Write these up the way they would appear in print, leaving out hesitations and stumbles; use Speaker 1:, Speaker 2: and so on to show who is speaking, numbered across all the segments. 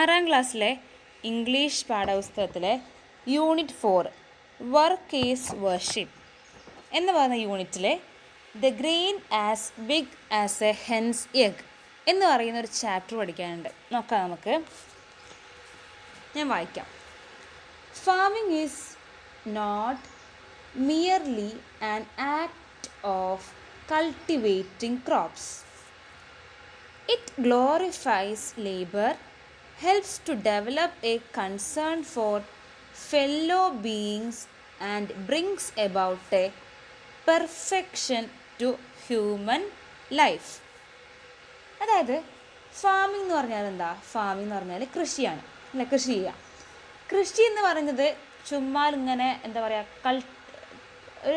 Speaker 1: 6ാം ക്ലാസ്സിലെ ഇംഗ്ലീഷ് പാഠപുസ്തകത്തിലെ unit 4 work is worship എന്ന് പറയുന്ന യൂണിറ്റിലെ the grain as big as a hen's egg എന്ന് പറയുന്ന ഒരു ചാപ്റ്റർ പഠിക്കാനുണ്ട്. നോക്കാം നമുക്ക്. ഞാൻ വായിക്കാം. Farming is not merely an act of cultivating crops. It glorifies labor, helps to develop a concern for fellow beings, and brings about a perfection to human life. അതായത് farming എന്ന് പറഞ്ഞാൽ എന്താ? ഫാമിംഗ് എന്ന് പറഞ്ഞാൽ കൃഷിയാണ്, അല്ല, കൃഷി ചെയ്യുക. കൃഷി എന്ന് പറയുന്നത് ചുമ്മാ ഇങ്ങനെ എന്താ പറയുക,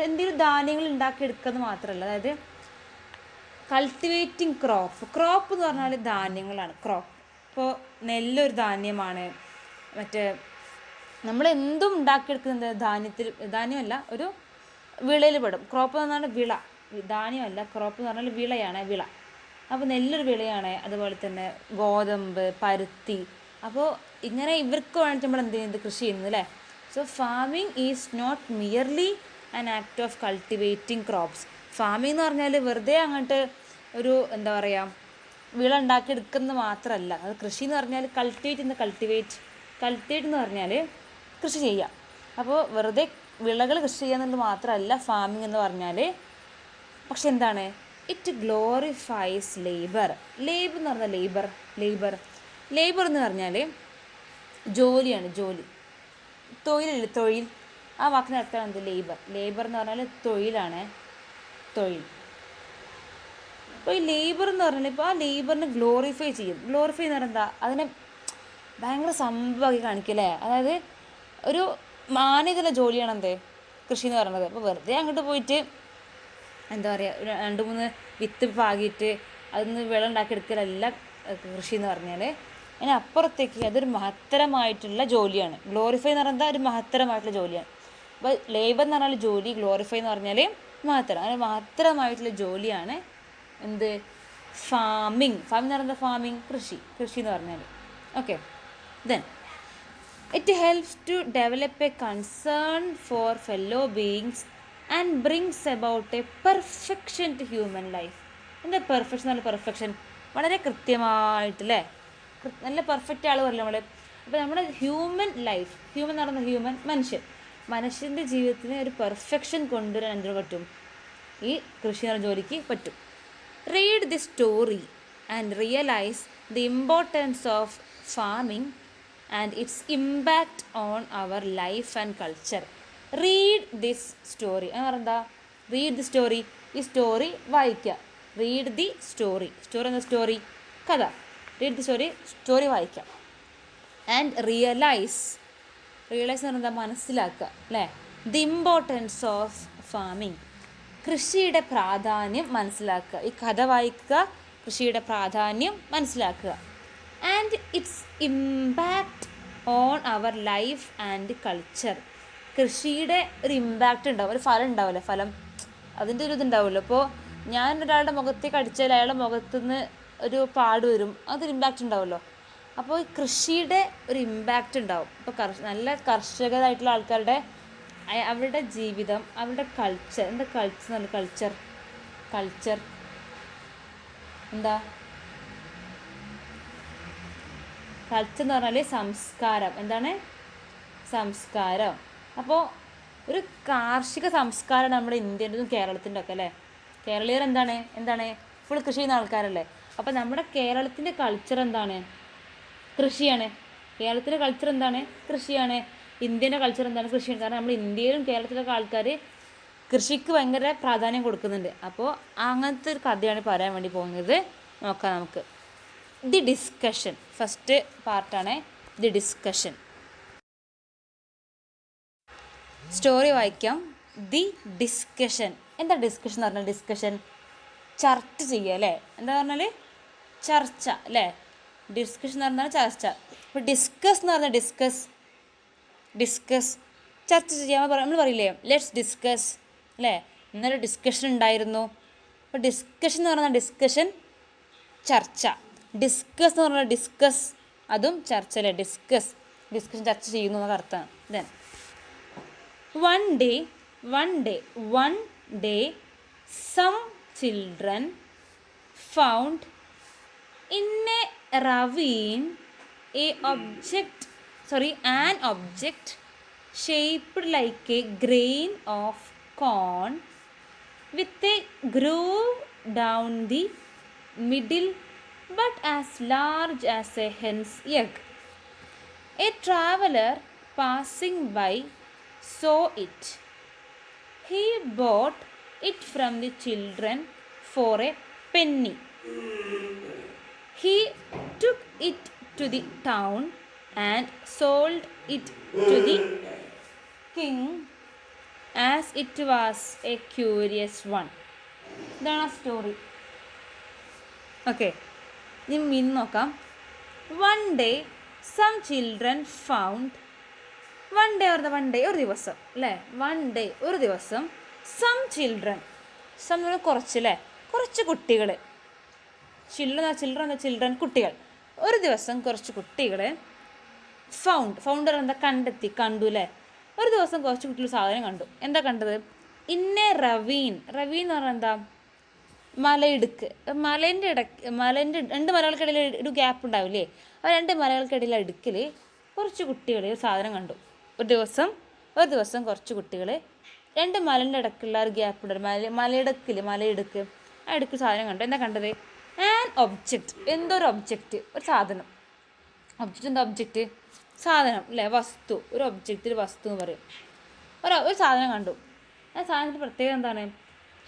Speaker 1: എന്തെങ്കിലും ധാന്യങ്ങൾ ഉണ്ടാക്കിയെടുക്കുന്നത് മാത്രമല്ല. അതായത് കൾട്ടിവേറ്റിംഗ് ക്രോപ്പ് എന്ന് പറഞ്ഞാൽ ധാന്യങ്ങളാണ്. ക്രോപ്പ് ഇപ്പോൾ നെല്ലൊരു ധാന്യമാണ്. മറ്റേ നമ്മളെന്തും ഉണ്ടാക്കിയെടുക്കുന്നത് ധാന്യമല്ല, ഒരു വിളയിൽ പെടും. ക്രോപ്പ് എന്ന് പറഞ്ഞാൽ വിള, ധാന്യമല്ല. ക്രോപ്പ് എന്ന് പറഞ്ഞാൽ വിളയാണ്, വിള. അപ്പോൾ നെല്ലൊരു വിളയാണ്. അതുപോലെ തന്നെ ഗോതമ്പ്, പരുത്തി. അപ്പോൾ ഇങ്ങനെ ഇവർക്ക് വേണ്ടിയിട്ട് നമ്മൾ എന്ത് ചെയ്യുന്നത്? കൃഷി ചെയ്യുന്നത്, അല്ലേ? So farming is not merely an act of cultivating crops. Farming എന്ന് പറഞ്ഞാൽ വെറുതെ അങ്ങോട്ട് ഒരു എന്താ പറയുക, വിള ഉണ്ടാക്കിയെടുക്കുന്നത് മാത്രമല്ല. അത് കൃഷി എന്ന് പറഞ്ഞാൽ കൾട്ടിവേറ്റ് എന്ന് പറഞ്ഞാൽ കൃഷി ചെയ്യുക. അപ്പോൾ വെറുതെ വിളകൾ കൃഷി ചെയ്യുക എന്നുള്ളത് മാത്രമല്ല ഫാമിംഗ് എന്ന് പറഞ്ഞാൽ. പക്ഷെ എന്താണ്? ഇറ്റ് ഗ്ലോറിഫൈസ് ലേബർ എന്ന് പറഞ്ഞാൽ ലേബർ എന്ന് പറഞ്ഞാൽ ജോലിയാണ്, ജോലി, തൊഴിൽ. ആ വാക്കിന് അർത്ഥം എന്ത്? ലേബർ എന്ന് പറഞ്ഞാൽ തൊഴിലാണ്, തൊഴിൽ. അപ്പോൾ ഈ ലേബർ എന്ന് പറഞ്ഞാൽ ഇപ്പോൾ ആ ലേബറിനെ ഗ്ലോറിഫൈ ചെയ്യും. ഗ്ലോറിഫൈ എന്ന് പറഞ്ഞാൽ എന്താ? അതിനെ ഭയങ്കര സംഭവമാക്കി കാണിക്കല്ലേ. അതായത് ഒരു മാന്യതയുള്ള ജോലിയാണ് എന്ത്? കൃഷി എന്ന് പറയുന്നത്. അപ്പോൾ വെറുതെ അങ്ങോട്ട് പോയിട്ട് എന്താ പറയുക, 2-3 വിത്ത് പാകിയിട്ട് അതിന് വെള്ളം ഉണ്ടാക്കിയെടുക്കലല്ല കൃഷി എന്ന് പറഞ്ഞാൽ. അതിനപ്പുറത്തേക്ക് അതൊരു മഹത്തരമായിട്ടുള്ള ജോലിയാണ്. ഗ്ലോറിഫൈ എന്ന് പറഞ്ഞാൽ ഒരു മഹത്തരമായിട്ടുള്ള ജോലിയാണ്. അപ്പോൾ ലേബർ എന്ന് പറഞ്ഞാൽ ജോലി, ഗ്ലോറിഫൈ എന്ന് പറഞ്ഞാൽ മഹത്തരം. അങ്ങനെ മഹത്തരമായിട്ടുള്ള ജോലിയാണ് എന്ത്? ഫാമിംഗ് എന്ന് പറയുന്നത് കൃഷി എന്ന് പറഞ്ഞാൽ. Okay, then it helps to develop a concern for fellow beings and brings about a perfection to human life. എന്താ പെർഫെക്ഷൻ എന്ന് പറഞ്ഞാൽ? പെർഫെക്ഷൻ വളരെ കൃത്യമായിട്ടല്ലേ, നല്ല പെർഫെക്റ്റ് ആൾ പറയില്ല നമ്മൾ. അപ്പോൾ നമ്മുടെ ഹ്യൂമൻ ലൈഫ്, ഹ്യൂമൻ എന്ന് പറയുന്ന മനുഷ്യൻ്റെ ജീവിതത്തിന് ഒരു പെർഫെക്ഷൻ കൊണ്ടുവരാൻ എന്തിനു പറ്റും? ഈ കൃഷി എന്ന ജോലിക്ക് പറ്റും. Read the story and realise the importance of farming and its impact on our life and culture. Read this story എന്ന് പറഞ്ഞാൽ റീഡ് ദി സ്റ്റോറി, ഈ സ്റ്റോറി വായിക്കുക. റീഡ് ദി സ്റ്റോറി എന്ന സ്റ്റോറി, കഥ. റീഡ് ദി സ്റ്റോറി വായിക്കുക. And realise എന്ന് പറഞ്ഞാൽ മനസ്സിലാക്കുക, അല്ലേ? ദി ഇമ്പോർട്ടൻസ് ഓഫ് ഫാമിംഗ്, കൃഷിയുടെ പ്രാധാന്യം മനസ്സിലാക്കുക. ഈ കഥ വായിക്കുക, കൃഷിയുടെ പ്രാധാന്യം മനസ്സിലാക്കുക. And its impact on our life and culture, കൃഷിയുടെ ഒരു ഇമ്പാക്റ്റ് ഉണ്ടാവും, ഒരു ഫലം ഉണ്ടാവില്ല, ഫലം, അതിൻ്റെ ഒരു ഇതുണ്ടാവുമല്ലോ. ഇപ്പോൾ ഞാൻ ഒരാളുടെ മുഖത്തേക്ക് അടിച്ചാൽ അയാളുടെ മുഖത്തുനിന്ന് ഒരു പാട് വരും, അതൊരു ഇമ്പാക്റ്റ് ഉണ്ടാവുമല്ലോ. അപ്പോൾ ഈ കൃഷിയുടെ ഒരു ഇമ്പാക്റ്റ് ഉണ്ടാവും. ഇപ്പോൾ നല്ല കർഷകരായിട്ടുള്ള ആൾക്കാരുടെ അവരുടെ ജീവിതം, അവരുടെ കൾച്ചർ. എന്താ കൾച്ചർ? നല്ല കൾച്ചർ എന്താ? കൾച്ചർ എന്ന് പറഞ്ഞാൽ സംസ്കാരം. എന്താണ്? സംസ്കാരം. അപ്പോൾ ഒരു കാർഷിക സംസ്കാരമാണ് നമ്മുടെ ഇന്ത്യൻ്റെതും കേരളത്തിൻ്റെ ഒക്കെ, അല്ലേ? കേരളീയർ എന്താണ് ഫുൾ കൃഷി ചെയ്യുന്ന ആൾക്കാരല്ലേ. അപ്പോൾ നമ്മുടെ കേരളത്തിൻ്റെ കൾച്ചർ എന്താണ്? കൃഷിയാണ്. കേരളത്തിലെ കൾച്ചർ എന്താണ്? കൃഷിയാണ്. ഇന്ത്യൻ്റെ കൾച്ചർ എന്താണ്? കൃഷിയാണ്. കാരണം നമ്മൾ ഇന്ത്യയിലും കേരളത്തിലൊക്കെ ആൾക്കാർ കൃഷിക്ക് ഭയങ്കര പ്രാധാന്യം കൊടുക്കുന്നുണ്ട്. അപ്പോൾ അങ്ങനത്തെ ഒരു കഥയാണ് പറയാൻ വേണ്ടി പോകുന്നത്. നോക്കാം നമുക്ക്. ദി ഡിസ്കഷൻ, ഫസ്റ്റ് പാർട്ടാണ് ദി ഡിസ്കഷൻ. സ്റ്റോറി വായിക്കാം. The discussion. എന്താ ഡിസ്കഷൻ എന്ന് പറഞ്ഞാൽ? ഡിസ്കഷൻ ചർച്ച ചെയ്യുക, അല്ലേ? എന്താ പറഞ്ഞാൽ? ചർച്ച, അല്ലേ? ഡിസ്കഷൻ എന്ന് പറഞ്ഞാൽ ചർച്ച. ഇപ്പോൾ ഡിസ്കസ് എന്ന് പറഞ്ഞാൽ ഡിസ്കസ് ചർച്ച ചെയ്യാൻ നമ്മൾ പറയില്ലേ, ലെറ്റ്സ് ഡിസ്കസ്, അല്ലേ? ഇന്നലെ ഡിസ്കഷൻ ഉണ്ടായിരുന്നു. അപ്പോൾ ഡിസ്കഷൻ എന്ന് പറഞ്ഞാൽ ഡിസ്കഷൻ ചർച്ച. ഡിസ്കസ് എന്ന് പറഞ്ഞാൽ അതും ചർച്ചയിലെ ഡിസ്കഷൻ ചർച്ച ചെയ്യുന്നു എന്നൊക്കെ അർത്ഥമാണ്. Then one day some children found in a ravine an object shaped like a grain of corn with a groove down the middle but as large as a hen's egg. A traveler passing by saw it. He bought it from the children for a penny. He took it to the town and sold it to the king as it was a curious one. ഇതാണ് ആ story. Okay, ഇനി മീൻ നോക്കാം. One day some children found, one day ഒരു ദിവസം അല്ലേ, ഒരു ദിവസം some children, കുറച്ച് അല്ലേ, കുറച്ച് കുട്ടികൾ, ചിൽഡ്രൻ കുട്ടികൾ, ഒരു ദിവസം കുറച്ച് കുട്ടികൾ ഫൗണ്ടർ എന്താ കണ്ടു അല്ലേ, ഒരു ദിവസം കുറച്ച് കുട്ടികൾ സാധനം കണ്ടു. എന്താ കണ്ടത്? ഇന്നെ റവീൻ എന്ന് പറഞ്ഞാൽ എന്താ, മലയിടുക്ക്. മലേൻ്റെ രണ്ട് മലകൾക്കിടയിൽ ഒരു ഗ്യാപ്പ് ഉണ്ടാവില്ലേ, ആ രണ്ട് മലകൾക്കിടയിൽ ഇടുക്കിൽ കുറച്ച് കുട്ടികൾ ഒരു സാധനം കണ്ടു. ഒരു ദിവസം കുറച്ച് കുട്ടികൾ രണ്ട് മലൻ്റെ ഇടയ്ക്കുള്ള ഒരു ഗ്യാപ്പ് ഉണ്ട്, മലയിടുക്ക് ആ ഇടുക്ക് സാധനം കണ്ടു. എന്താ കണ്ടത്? ആൻ ഒബ്ജക്റ്റ്, എന്തോ ഒരു ഒബ്ജക്റ്റ്, ഒരു സാധനം. ഒബ്ജക്റ്റ് സാധനം അല്ലേ, വസ്തു. ഒരു ഒബ്ജക്റ്റ് വസ്തു എന്ന് പറയും. ഒരു സാധനം കണ്ടു. ആ സാധനത്തിൻ്റെ പ്രത്യേകത എന്താണ്?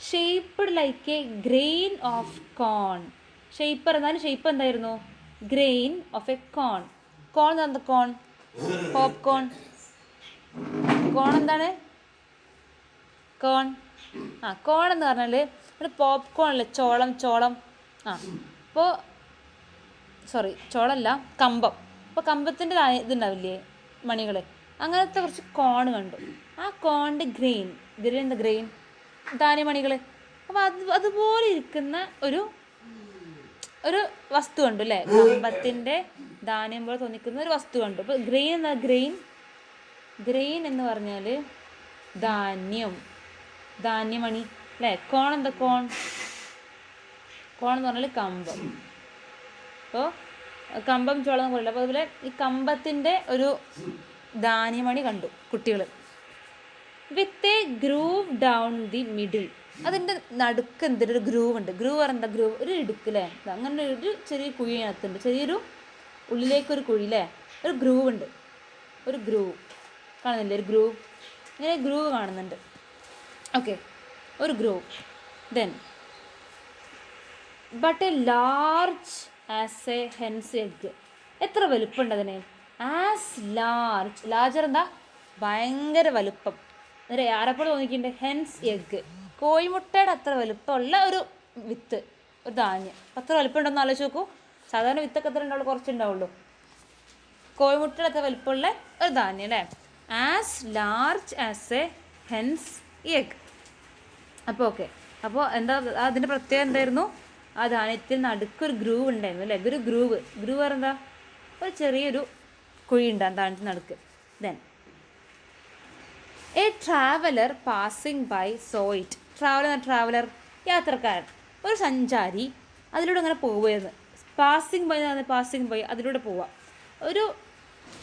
Speaker 1: Shaped like a grain of corn. Shape എന്തായിരുന്നു? Grain of a corn. Corn എന്താ? പോപ്കോൺ. കോൺ എന്താണ്? കോൺ എന്ന് പറഞ്ഞാൽ പോപ്കോൺ അല്ലേ, ചോളം. ചോളമല്ല, കമ്പം. അപ്പോൾ കമ്പത്തിൻ്റെ ഇതുണ്ടാവില്ലേ, മണികൾ, അങ്ങനത്തെ കുറച്ച് കോൺ കണ്ടു. ആ കോണിൻ്റെ ഗ്രെയിൻ എന്താ? ഗ്രെയിൻ ധാന്യമണികൾ. അപ്പോൾ അതുപോലെ ഇരിക്കുന്ന ഒരു വസ്തു കണ്ടു അല്ലേ, കമ്പത്തിൻ്റെ ധാന്യം പോലെ തോന്നിക്കുന്ന ഒരു വസ്തു കണ്ടു. അപ്പോൾ ഗ്രെയിൻ എന്ന് പറഞ്ഞാൽ ധാന്യമണി അല്ലേ. കോൺ എന്താ? കോൺ എന്ന് പറഞ്ഞാൽ കമ്പം. അപ്പോൾ കമ്പം ചോളം എന്ന് പറയില്ല. അപ്പോൾ അതുപോലെ ഈ കമ്പത്തിൻ്റെ ഒരു ധാന്യമണി കണ്ടു കുട്ടികൾ. With a groove down the middle. അതിൻ്റെ നടുക്ക് എന്തൊരു ഗ്രൂവ് ഉണ്ട്. ഗ്രൂവ് എന്താ? ഗ്രൂവ് ഒരു ഇടുക്ക് അല്ലേ, അങ്ങനെ ഒരു ചെറിയ കുഴി അതിനകത്തുണ്ട്, ചെറിയൊരു ഉള്ളിലേക്കൊരു കുഴി അല്ലേ, ഒരു ഗ്രൂവ് ഉണ്ട്. ഒരു ഗ്രൂവ് കാണുന്നില്ലേ? ഒരു ഗ്രൂവ്, ഇങ്ങനെ ഗ്രൂവ് കാണുന്നുണ്ട്. ഓക്കെ, ഒരു groove. Then but A large as a hen's egg. എത്ര വലുപ്പമുണ്ട് അതിന്? ആസ് ലാർജർ എന്താ? ഭയങ്കര വലുപ്പം. ആരെപ്പോലെ തോന്നിക്കുന്നുണ്ട്? ഹെൻസ് എഗ്, കോഴിമുട്ടയുടെ അത്ര വലുപ്പമുള്ള ഒരു വിത്ത്, ഒരു ധാന്യം. അത്ര വലുപ്പം ഉണ്ടെന്ന് ആലോചിച്ച് നോക്കൂ. സാധാരണ വിത്തൊക്കെ എത്ര ഉണ്ടാവുള്ളൂ? കുറച്ചുണ്ടാവുള്ളൂ. കോഴിമുട്ടയുടെ അത്ര വലുപ്പമുള്ള ഒരു ധാന്യം അല്ലേ. As large as a hen's egg. അപ്പോൾ ഓക്കെ, അപ്പോൾ എന്താ അതിൻ്റെ പ്രത്യേകത എന്തായിരുന്നു? ആ ധാന്യത്തിൽ നടുക്കൊരു ഗ്രൂവ് ഉണ്ടായിരുന്നു അല്ലേ. ഒരു ഗ്രൂവ് എന്താ? ഒരു ചെറിയൊരു കുഴി ഉണ്ട് ആ ധാന്യത്തിൽ നടുക്ക്. Then a traveller passing by saw it. Traveller യാത്രക്കാരൻ, ഒരു സഞ്ചാരി അതിലൂടെ അങ്ങനെ പോവുകയെന്ന്. പാസിങ് ബൈ അതിലൂടെ പോവുക. ഒരു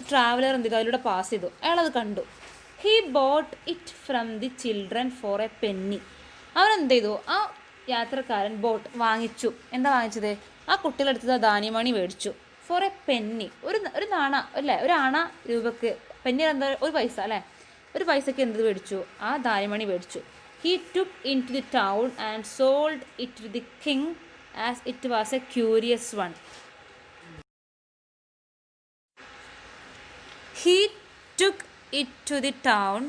Speaker 1: ട്രാവലർ എന്ത് ചെയ്തു? അതിലൂടെ പാസ് ചെയ്തു. അയാളത് കണ്ടു. He boat it from the children four A Penny. അവൻ എന്ത് ചെയ്തു? ആ യാത്രക്കാരൻ വാങ്ങിച്ചു. എന്താ വാങ്ങിച്ചത്? ആ കുട്ടികളെടുത്തത് ധാന്യമണി മേടിച്ചു. ഫോർ എ പെന്നി, ഒരു നാണ അല്ലേ, ഒരു ആണ രൂപക്ക്. പെന്നി എന്താ? ഒരു പൈസ അല്ലേ. ഒരു പൈസക്ക് എന്ത് മേടിച്ചു? ആ ധാന്യമണി മേടിച്ചു. He took into the town and sold it to the king as it was a curious one. He took it to the town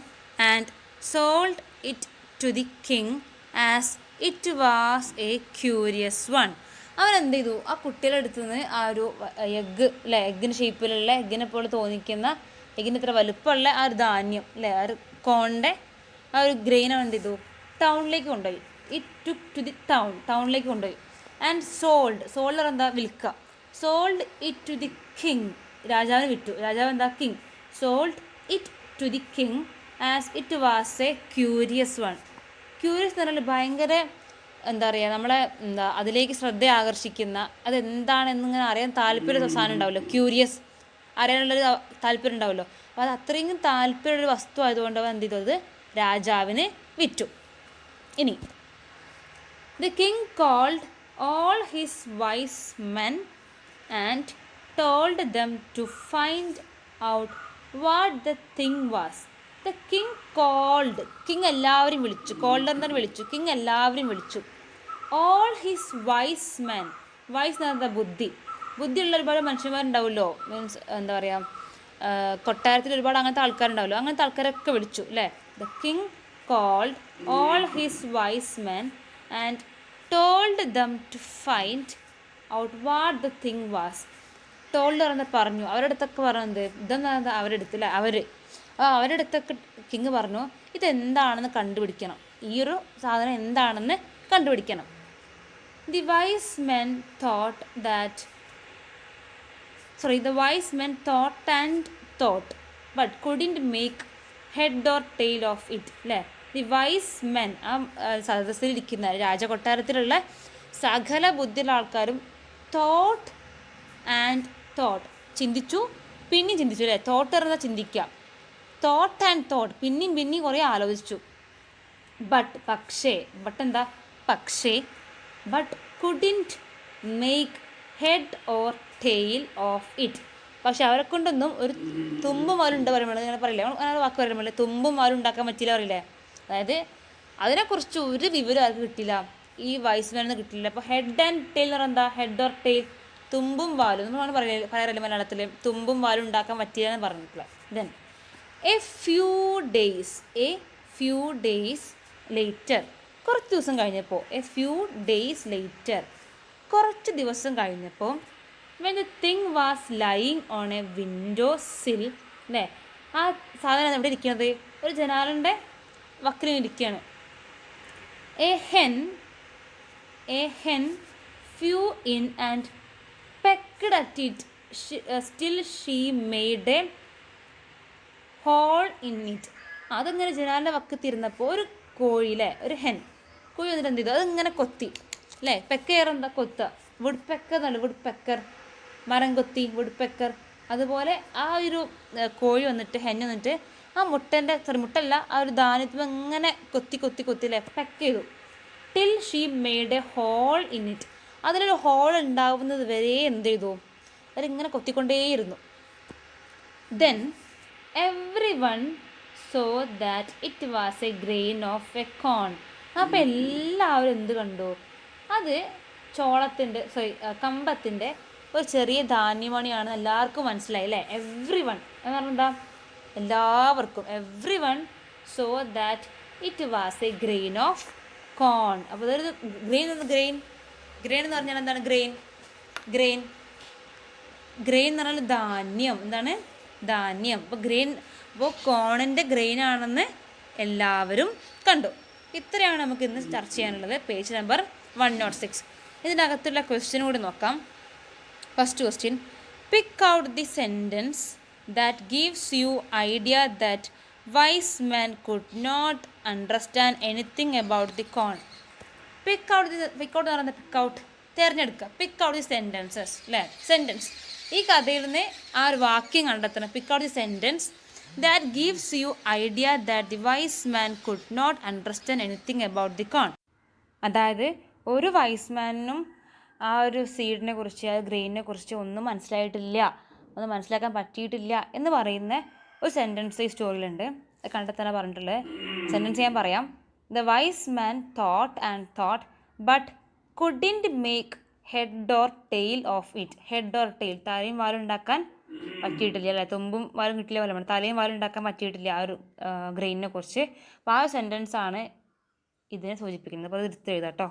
Speaker 1: and sold it to the king as it was a curious one. അവൻ എന്ത് ചെയ്തു? ആ കുട്ടികളുടെ അടുത്ത് നിന്ന് ആ ഒരു egg അല്ലേ, എഗ്ഗിന് ഷേപ്പിലുള്ള, എഗ്ഗിനെ പോലെ തോന്നിക്കുന്ന, എഗ്ഗിന് ഇത്ര വലുപ്പമുള്ള ആ ഒരു ധാന്യം അല്ലേ, ആ ഒരു കോണിൻ്റെ ആ ഒരു ഗ്രെയിൻ എന്ത് ചെയ്തു? ടൗണിലേക്ക് കൊണ്ടുപോയി. ഇറ്റ് ടുക്ക് ടു ദി ടൗണിലേക്ക് കൊണ്ടുപോയി. ആൻഡ് സോൾഡ് എന്താ? വിൽക്കുക. Sold it to the king. രാജാവിന് വിറ്റു. രാജാവ് എന്താ? King. Sold it to the king as it was a curious one. Curious എന്ന് പറഞ്ഞാൽ ഭയങ്കര എന്താ പറയുക, നമ്മളെ അതിലേക്ക് ശ്രദ്ധ ആകർഷിക്കുന്ന, അതെന്താണെന്നിങ്ങനെ അറിയാൻ താല്പര്യം സാധനം ഉണ്ടാവുമല്ലോ, ക്യൂരിയസ്, അറിയാനുള്ളൊരു താല്പര്യം ഉണ്ടാവുമല്ലോ. അപ്പോൾ അത് അത്രയും താല്പര്യമുള്ളൊരു വസ്തു ആയതുകൊണ്ട് അവൻ എന്ത് ചെയ്തത്? രാജാവിന് വിറ്റു. ഇനി the king called all his wise men and told them to find out what the thing was. The king called. King എല്ലാവരും വിളിച്ചു. കോൾഡ് എന്താണ്? വിളിച്ചു. കിങ് എല്ലാവരും വിളിച്ചു. all his wise men. Wise എന്ന് പറഞ്ഞാൽ ബുദ്ധി. ബുദ്ധിയുള്ള ഒരുപാട് മനുഷ്യന്മാരുണ്ടാവുമല്ലോ. മീൻസ് എന്താ പറയുക, കൊട്ടാരത്തിൽ ഒരുപാട് അങ്ങനത്തെ ആൾക്കാരുണ്ടാവുമല്ലോ. അങ്ങനത്തെ ആൾക്കാരൊക്കെ വിളിച്ചു അല്ലേ. The king called all his wise men and told them to find out what the thing was. Told പറഞ്ഞ പറഞ്ഞു, അവരുടെ അടുത്തൊക്കെ പറഞ്ഞത് ഇതെന്താ, അവരുടെ അടുത്ത് അല്ലേ, അവരുടെ അടുത്തൊക്കെ കിങ് പറഞ്ഞു ഇതെന്താണെന്ന് കണ്ടുപിടിക്കണം, ഈ ഒരു സാധനം എന്താണെന്ന് കണ്ടുപിടിക്കണം. The wise men thought and thought but couldn't make head or tail of it അല്ലേ. ദി വൈസ് മെൻ, ആ സദസ്സിലിരിക്കുന്ന രാജകൊട്ടാരത്തിലുള്ള സകല ബുദ്ധിയുള്ള ആൾക്കാരും തോട്ട് ആൻഡ് തോട്ട്, ചിന്തിച്ചു പിന്നെയും ചിന്തിച്ചു അല്ലേ. തോട്ട് പറഞ്ഞാൽ ചിന്തിക്കുക. തോട്ട് ആൻഡ് തോട്ട്, പിന്നെയും കുറേ ആലോചിച്ചു. പക്ഷേ couldn't make head or tail of it. പക്ഷെ അവരെ കൊണ്ടൊന്നും ഒരു തുമ്പും വാലുണ്ട് പറയുമ്പോൾ ഇങ്ങനെ പറയില്ലേ, അങ്ങനെ വാക്ക് പറയുമ്പോൾ തുമ്പും വാലും ഉണ്ടാക്കാൻ പറ്റില്ല പറയില്ലേ. അതായത് അതിനെക്കുറിച്ച് ഒരു വിവരം ആർക്ക് കിട്ടില്ല, ഈ വൈസ്മാനിൽ കിട്ടില്ല. അപ്പോൾ ഹെഡ് ആൻഡ് ടെയിൽ എന്ന് പറഞ്ഞാൽ എന്താ? ഹെഡ് ഓർ ടെയിൽ, തുമ്പും വാലും. നമ്മൾ പറയാറില്ല മലയാളത്തിൽ, തുമ്പും വാലും ഉണ്ടാക്കാൻ പറ്റില്ല എന്ന് പറഞ്ഞിട്ടില്ല. Then A few days later, കുറച്ച് ദിവസം കഴിഞ്ഞപ്പോൾ, കുറച്ച് ദിവസം കഴിഞ്ഞപ്പോൾ, when the thing was lying on a window sill അല്ലേ, ആ സാധനം എവിടെ ഇരിക്കുന്നത്? ഒരു ജനാലൻ്റെ വക്കിലിരിക്കുകയാണ്. A hen flew in and pecked at it. Still she made a hole in it. അതിങ്ങനെ ജനാലിൻ്റെ വക്കത്തിരുന്നപ്പോൾ ഒരു കോഴിയിലെ ഒരു കോഴി വന്നിട്ട് എന്ത് ചെയ്തു? അതിങ്ങനെ കൊത്തി അല്ലേ. പെക്കയർ എന്താ? കൊത്തുക. വുഡ് പെക്കർ എന്നല്ല, വുഡ് പെക്കർ, മരം കൊത്തി, വുഡ് പെക്കർ. അതുപോലെ ആ ഒരു കോഴി വന്നിട്ട്, ഹെൻ വന്നിട്ട് ആ മുട്ടല്ല, ആ ഒരു ധാന്യത്തിൽ ഇങ്ങനെ കൊത്തി അല്ലേ, പെക്ക് ചെയ്തു. Till she made a hole in it. അതിലൊരു ഹോൾ ഉണ്ടാവുന്നത് വരെ എന്ത് ചെയ്തു? അവരിങ്ങനെ കൊത്തിക്കൊണ്ടേയിരുന്നു. Then everyone saw that it was a grain of a corn. അപ്പോൾ എല്ലാവരും എന്ത് കണ്ടു? അത് കമ്പത്തിൻ്റെ ഒരു ചെറിയ ധാന്യമണിയാണെന്ന് എല്ലാവർക്കും മനസ്സിലായി അല്ലേ. എവ്രി വൺ എന്ന് പറഞ്ഞാൽ എന്താ? എല്ലാവർക്കും. Everyone saw that it was a grain of corn. അപ്പോൾ അതൊരു ഗ്രെയിൻ എന്ന് പറഞ്ഞാൽ എന്താണ്? ഗ്രെയിൻ എന്ന് പറഞ്ഞാൽ ധാന്യം. എന്താണ്? ധാന്യം. അപ്പോൾ കോണിൻ്റെ ഗ്രെയിൻ ആണെന്ന് എല്ലാവരും കണ്ടു. ഇത്രയാണ് നമുക്ക് ഇന്ന് ചർച്ച ചെയ്യാനുള്ളത്. Page number 106. ഇതിനകത്തുള്ള ക്വസ്റ്റ്യൻ കൂടി നോക്കാം. First question, pick out the sentence that gives you idea that wise man could not understand anything about the corn. Pick out എന്ന് പറയുന്നത് തിരഞ്ഞെടുക്കുക. പിക്ക് ഔട്ട് ദി സെൻറ്റൻസസ് അല്ലേ. സെൻറ്റൻസ്, ഈ കഥയിൽ നിന്ന് ആ ഒരു വാക്യം കണ്ടെത്തണം. Pick out the sentence that gives you idea that the wise man could not understand anything about the corn. അതായത് ഒരു വൈസ് മാനും ആ ഒരു സീഡിനെ കുറിച്ച്, ആ ഗ്രെയിനിനെ കുറിച്ച് ഒന്നും മനസ്സിലാക്കാൻ പറ്റിയിട്ടില്ല എന്ന് പറയുന്ന ഒരു സെൻറ്റൻസ് ഈ സ്റ്റോറിയിലുണ്ട്. അത് കണ്ടെത്താനാണ് പറഞ്ഞിട്ടുള്ളത്. സെൻറ്റൻസ് ഞാൻ പറയാം. The wise man thought but couldn't make head or tail of it. Head or tail, തലയും വാലും ഉണ്ടാക്കാൻ പറ്റിയിട്ടില്ല അല്ലേ. തുമ്പും വാലും കിട്ടില്ല പോലെ, തലയും വാലും ഉണ്ടാക്കാൻ പറ്റിയിട്ടില്ല ആ ഒരു ഗ്രെയിനിനെ കുറിച്ച്. അപ്പോൾ ആ സെൻറ്റൻസ് ആണ് ഇതിനെ സൂചിപ്പിക്കുന്നത്. അപ്പോൾ അത് എടുത്ത് എഴുതാം കേട്ടോ.